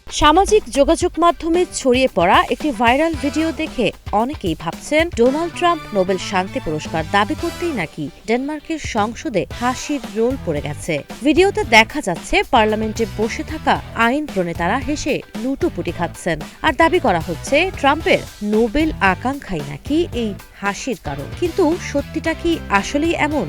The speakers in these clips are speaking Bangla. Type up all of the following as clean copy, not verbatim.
সামাজিক যোগাযোগ মাধ্যমে ছড়িয়ে পড়া একটি ভাইরাল ভিডিও দেখে অনেকেই ভাবছেন ডোনাল্ড ট্রাম্প নোবেল শান্তি পুরস্কার দাবি করতেই নাকি ডেনমার্কের সংসদে হাসির রোল পড়ে গেছে। ভিডিওতে দেখা যাচ্ছে পার্লামেন্টে বসে থাকা আইন প্রণেতারা হেসে লুটোপুটি খাচ্ছেন, আর দাবি করা হচ্ছে ট্রাম্পের নোবেল আকাঙ্ক্ষাই নাকি এই হাসির কারণ। কিন্তু সত্যিটা কি আসলেই এমন?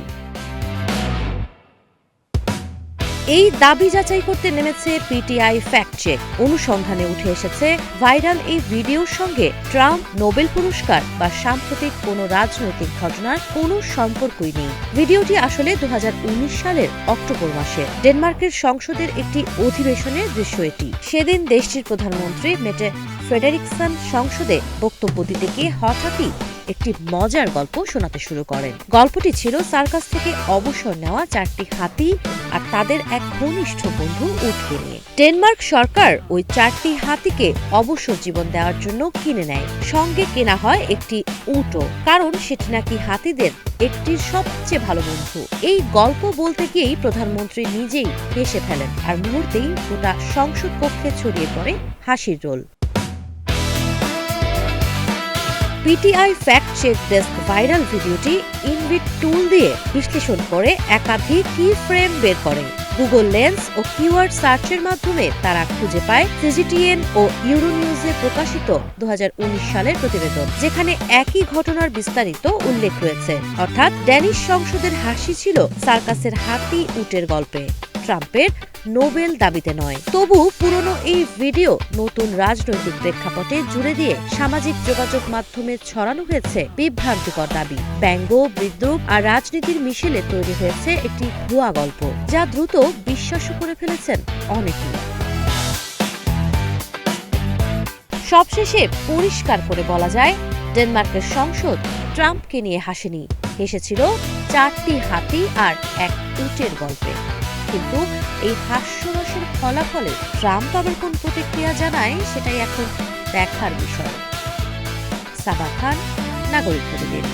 এই দাবি যাচাই করতে নেমেছে পিটিআই ফ্যাক্ট চেক। অনুসন্ধানে উঠে এসেছে ভাইরাল এই ভিডিওর সঙ্গে ট্রাম্প নোবেল পুরস্কার বা সাম্প্রতিক কোনো রাজনৈতিক ঘটনার কোনো সম্পর্কই নেই। ভিডিওটি আসলে 2019 সালের অক্টোবর মাসে ডেনমার্কের সংসদের একটি অধিবেশনের দৃশ্য। এটি সেদিন দেশটির প্রধানমন্ত্রী মেটে ফ্রেডেরিকসন সংসদে বক্তব্য দিতে গিয়ে হঠাৎই একটি মজার গল্প শোনাতে শুরু করেন। গল্পটি ছিল সার্কাস থেকে অবসর নেওয়া 4টি হাতি আর তাদের এক ঘনিষ্ঠ বন্ধু উটকে নিয়ে। ডেনমার্ক সরকার ওই 4টি হাতিকে অবসর জীবন দেওয়ার জন্য কিনে নেয়। সঙ্গে কেনা হয় একটি উটও, কারণ সেটি নাকি হাতিদের একটির সবচেয়ে ভালো বন্ধু। এই গল্প বলতে গিয়েই প্রধানমন্ত্রী নিজেই হেসে ফেলেন, আর মুহূর্তেই গোটা সংসদ কক্ষে ছড়িয়ে পড়ে হাসির রোল। PTI fact check desk viral ভিডিওটি ইনভিট টুল দিয়ে বিশ্লেষণ করে একাধিক কি ফ্রেম বের করে। গুগল লেন্স ও কিওয়ার্ড সার্চের মাধ্যমে তারা খুঁজে পায় সিজিটিএন ও ইউরোনিউজে প্রকাশিত 2019 সালের প্রতিবেদন, যেখানে একই ঘটনার বিস্তারিত উল্লেখ রয়েছে। অর্থাৎ ড্যানিশ সংসদের হাসি ছিল সার্কাসের হাতি উটের গল্পে, ট্রাম্পের নোবেল দাবিতে নয়। তবু পুরনো এই ভিডিও নতুন রাজনৈতিক প্রেক্ষাপটে জুড়ে দিয়ে সামাজিক যোগাযোগ মাধ্যমে ছড়ানো হয়েছে বিভ্রান্তিকর দাবি। ব্যঙ্গ, বিদ্রুপ আর রাজনীতির মিশেলে তৈরি হয়েছে একটি ভুয়া গল্প, যা দ্রুত বিশ্বাসও করে ফেলেছেন অনেকেই। সবশেষে পরিষ্কার করে বলা যায়, ডেনমার্কের সংসদ ট্রাম্পকে নিয়ে হাসেনি, হেসেছিল 4টি হাতি আর এক উটের গল্পে। কিন্তু এই হাস্যরসের ফলাফলে ট্রাম্প আবার কোন প্রতিক্রিয়া জানায়, সেটাই এখন দেখার বিষয়। সাবা খান, নাগরিক প্রতিদিন।